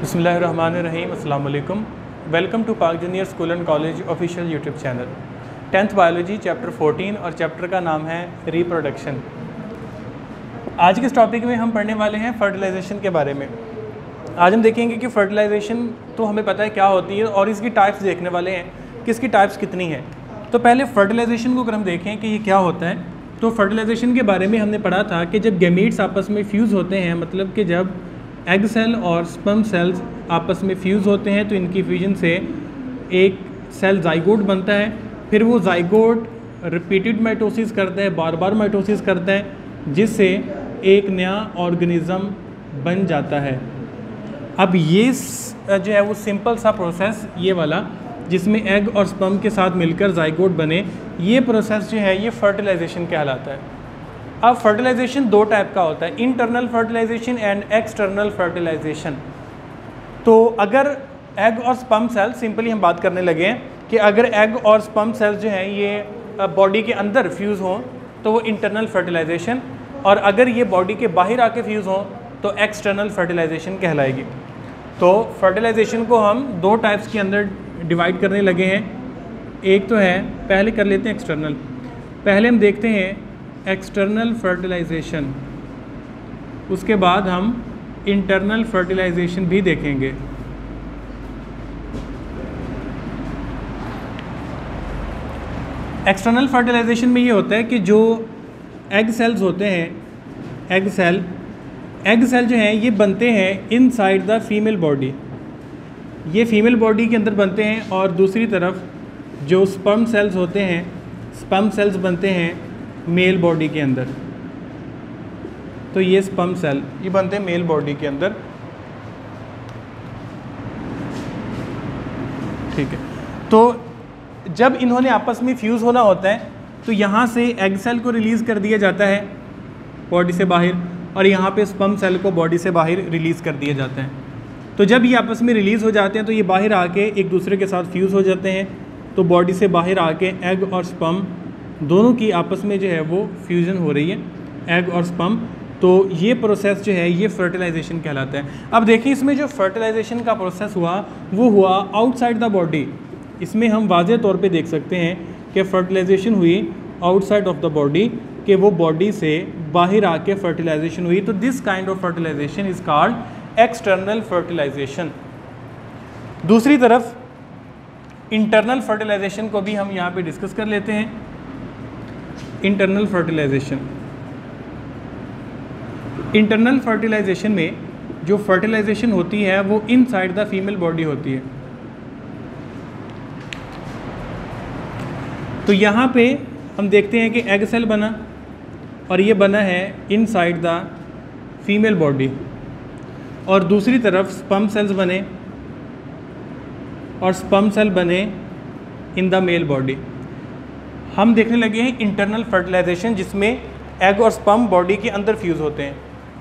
बिस्मिल्लाहिर्रहमानिर्रहीम अस्सलाम वालेकुम। वेलकम टू पाक junior school and college official YouTube channel. 10th biology chapter 14 और चैप्टर का नाम है रिप्रोडक्शन। आज के इस टॉपिक में हम पढ़ने वाले हैं फर्टिलाइजेशन के बारे में। आज हम देखेंगे कि फर्टिलाइजेशन तो हमें पता है क्या होती है और इसकी टाइप्स देखने वाले हैं कि इसकी टाइप्स कितनी हैं। तो पहले फर्टिलाइजेशन को अगर हम देखें कि ये क्या होता है, तो फर्टिलाइजेशन के बारे में हमने पढ़ा था कि जब गैमीट्स आपस में फ्यूज़ होते हैं, मतलब कि जब एग सेल और स्पर्म सेल्स आपस में फ्यूज़ होते हैं तो इनकी फ्यूजन से एक सेल जाइगोट बनता है। फिर वो जाइगोट रिपीटेड माइटोसिस करता है, बार बार माइटोसिस करता है, जिससे एक नया ऑर्गेनिज़म बन जाता है। अब ये जो है वो सिंपल सा प्रोसेस, ये वाला जिसमें एग और स्पर्म के साथ मिलकर जाइगोट बने, ये प्रोसेस जो है ये फर्टिलाइजेशन कहलाता है। अब फर्टिलाइजेशन दो टाइप का होता है, internal fertilisation and external fertilisation. तो अगर एग और स्पर्म सेल, सिंपली हम बात करने लगे हैं कि अगर एग और स्पर्म सेल्स जो हैं ये बॉडी के अंदर फ्यूज़ हों तो वो इंटरनल फर्टिलाइजेशन, और अगर ये बॉडी के बाहर आके फ्यूज़ हों तो एक्सटर्नल फर्टिलाइजेशन कहलाएगी। तो फर्टिलाइजेशन को हम दो टाइप्स के अंदर डिवाइड करने लगे हैं। एक तो है, पहले कर लेते हैं एक्सटर्नल। पहले हम देखते हैं एक्सटर्नल फर्टिलाइजेशन, उसके बाद हम इंटरनल फर्टिलाइजेशन भी देखेंगे। एक्सटर्नल फर्टिलाइजेशन में ये होता है कि जो एग सेल्स होते हैं, एग सेल जो हैं ये बनते हैं इनसाइड द फीमेल बॉडी, ये फीमेल बॉडी के अंदर बनते हैं। और दूसरी तरफ जो स्पर्म सेल्स होते हैं, स्पर्म सेल्स बनते हैं मेल बॉडी के अंदर। तो ये स्पर्म सेल ये बनते हैं मेल बॉडी के अंदर, ठीक है। तो जब इन्होंने आपस में फ्यूज़ होना होता है तो यहाँ से एग सेल को रिलीज़ कर दिया जाता है बॉडी से बाहर, और यहाँ पे स्पर्म सेल को बॉडी से बाहर रिलीज़ कर दिया जाता है। तो जब ये आपस में रिलीज़ हो जाते हैं तो ये बाहर आके एक दूसरे के साथ फ्यूज़ हो जाते हैं। तो बॉडी से बाहर आके एग और स्पर्म दोनों की आपस में जो है वो फ्यूज़न हो रही है, एग और स्पर्म। तो ये प्रोसेस जो है ये फर्टिलाइजेशन कहलाता है। अब देखिए इसमें जो फर्टिलाइजेशन का प्रोसेस हुआ वो हुआ आउटसाइड द बॉडी। इसमें हम वाज़ेह तौर पे देख सकते हैं कि फर्टिलाइजेशन हुई आउटसाइड ऑफ द बॉडी, कि वो बॉडी से बाहर आके फर्टिलाइजेशन हुई। तो this kind of fertilisation is called external fertilisation. दूसरी तरफ इंटरनल फर्टिलाइजेशन को भी हम यहाँ पे डिस्कस कर लेते हैं। इंटरनल फर्टिलाइजेशन, इंटरनल फर्टिलाइजेशन में जो फर्टिलाइजेशन होती है वो इनसाइड द फीमेल बॉडी होती है। तो यहाँ पे हम देखते हैं कि एग सेल बना और ये बना है इनसाइड द फीमेल बॉडी, और दूसरी तरफ स्पर्म सेल्स बने और स्पर्म सेल बने इन द मेल बॉडी। हम देखने लगे हैं इंटरनल फर्टिलाइजेशन जिसमें एग और स्पर्म बॉडी के अंदर फ्यूज़ होते हैं।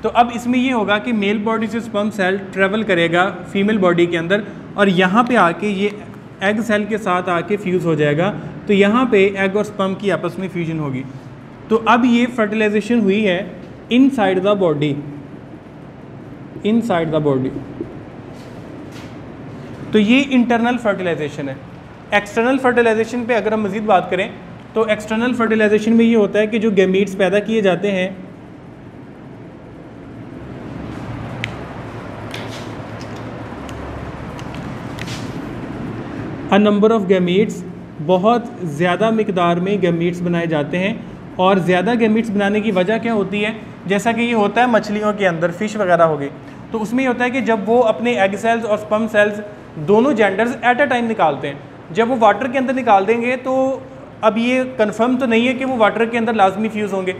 तो अब इसमें ये होगा कि मेल बॉडी से स्पर्म सेल ट्रेवल करेगा फीमेल बॉडी के अंदर, और यहाँ पे आके ये एग सेल के साथ आके फ्यूज़ हो जाएगा। तो यहाँ पे एग और स्पर्म की आपस में फ्यूजन होगी। तो अब ये फर्टिलाइजेशन हुई है inside the body, inside the body. तो ये इंटरनल फर्टिलाइजेशन है। एक्सटर्नल फर्टिलाइजेशन पे अगर हम मज़ीद बात करें तो एक्सटर्नल फर्टिलाइजेशन में ये होता है कि जो गैमीट्स पैदा किए जाते हैं, अ नंबर ऑफ गैमीट्स, बहुत ज़्यादा मिकदार में गैमीट्स बनाए जाते हैं। और ज़्यादा गैमीट्स बनाने की वजह क्या होती है, जैसा कि ये होता है मछलियों के अंदर, फ़िश वगैरह हो गई, तो उसमें ये होता है कि जब वो अपने एग सेल्स और स्पर्म सेल्स दोनों जेंडर्स एट अ टाइम निकालते हैं, जब वो वाटर के अंदर निकाल देंगे तो अब ये कंफर्म तो नहीं है कि वो वाटर के अंदर लाजमी फ्यूज़ होंगे।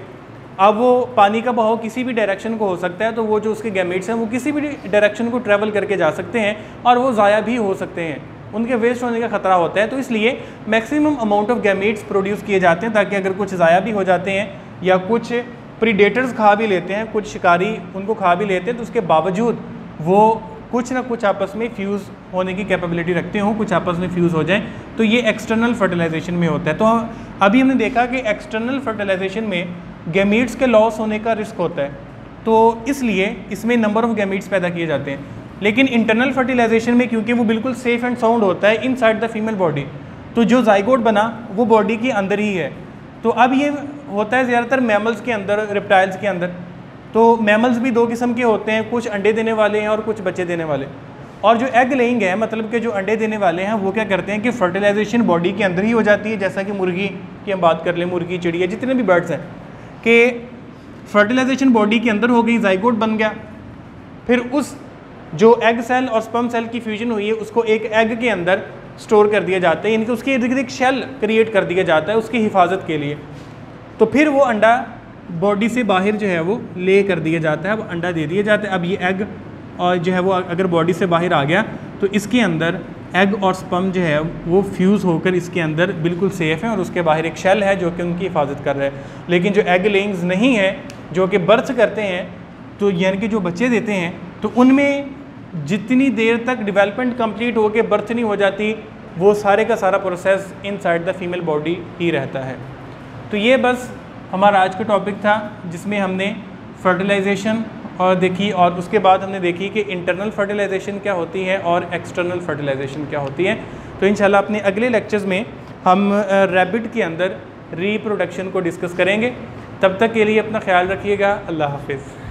अब वो पानी का बहाव किसी भी डायरेक्शन को हो सकता है, तो वो जो उसके गैमेट्स हैं वो किसी भी डायरेक्शन को ट्रैवल करके जा सकते हैं और वो ज़ाया भी हो सकते हैं, उनके वेस्ट होने का ख़तरा होता है। तो इसलिए maximum amount of gametes produce किए जाते हैं, ताकि अगर कुछ ज़ाया भी हो जाते हैं या कुछ प्रीडेटर्स खा भी लेते हैं, कुछ शिकारी उनको खा भी लेते हैं, तो उसके बावजूद वो कुछ ना कुछ आपस में फ्यूज़ होने की कैपेबिलिटी रखते हों, कुछ आपस में फ्यूज़ हो जाएं। तो ये एक्सटर्नल फर्टिलाइजेशन में होता है। तो अभी हमने देखा कि एक्सटर्नल फर्टिलाइजेशन में गैमीट्स के लॉस होने का रिस्क होता है, तो इसलिए इसमें नंबर ऑफ़ गैमीट्स पैदा किए जाते हैं। लेकिन इंटरनल फर्टिलाइजेशन में क्योंकि वो बिल्कुल सेफ़ एंड साउंड होता है इनसाइड द फीमेल बॉडी, तो जो जाइगोट बना वो बॉडी के अंदर ही है। तो अब ये होता है ज़्यादातर मैमल्स के अंदर, रेप्टाइल्स के अंदर। तो मैमल्स भी दो किस्म के होते हैं, कुछ अंडे देने वाले हैं और कुछ बच्चे देने वाले। और जो एग लेइंग है, मतलब कि जो अंडे देने वाले हैं, वो क्या करते हैं कि फर्टिलाइजेशन बॉडी के अंदर ही हो जाती है। जैसा कि मुर्गी की हम बात कर लें, मुर्गी, चिड़िया, जितने भी बर्ड्स हैं, कि फर्टिलाइजेशन बॉडी के अंदर हो गई, जाइगोट बन गया, फिर उस जो एग सेल और स्पर्म सेल की फ्यूजन हुई है उसको एक एग के अंदर स्टोर कर दिया जाता है, यानी कि उसके इर्द गिर्द एक शेल क्रिएट कर दिया जाता है उसकी हिफाजत के लिए। तो फिर वो अंडा बॉडी से बाहर जो है वो ले कर दिया जाता है, अब अंडा दे दिया जाता है। अब ये एग और जो है वो अगर बॉडी से बाहर आ गया तो इसके अंदर एग और स्पर्म जो है वो फ्यूज़ होकर इसके अंदर बिल्कुल सेफ़ है और उसके बाहर एक शेल है जो कि उनकी हिफाजत कर रहा है। लेकिन जो एग लेइंग्स नहीं है, जो कि बर्थ करते हैं, तो यानी कि जो बच्चे देते हैं, तो उनमें जितनी देर तक डेवलपमेंट कंप्लीट हो के बर्थ नहीं हो जाती, वो सारे का सारा process inside the female body ही रहता है। तो ये बस हमारा आज का टॉपिक था, जिसमें हमने फर्टिलाइजेशन और देखी, और उसके बाद हमने देखी कि इंटरनल फर्टिलाइजेशन क्या होती है और एक्सटर्नल फर्टिलाइजेशन क्या होती है। तो इंशाल्लाह अपने अगले लेक्चर्स में हम रैबिट के अंदर रिप्रोडक्शन को डिस्कस करेंगे। तब तक के लिए अपना ख्याल रखिएगा। अल्लाह हाफिज़।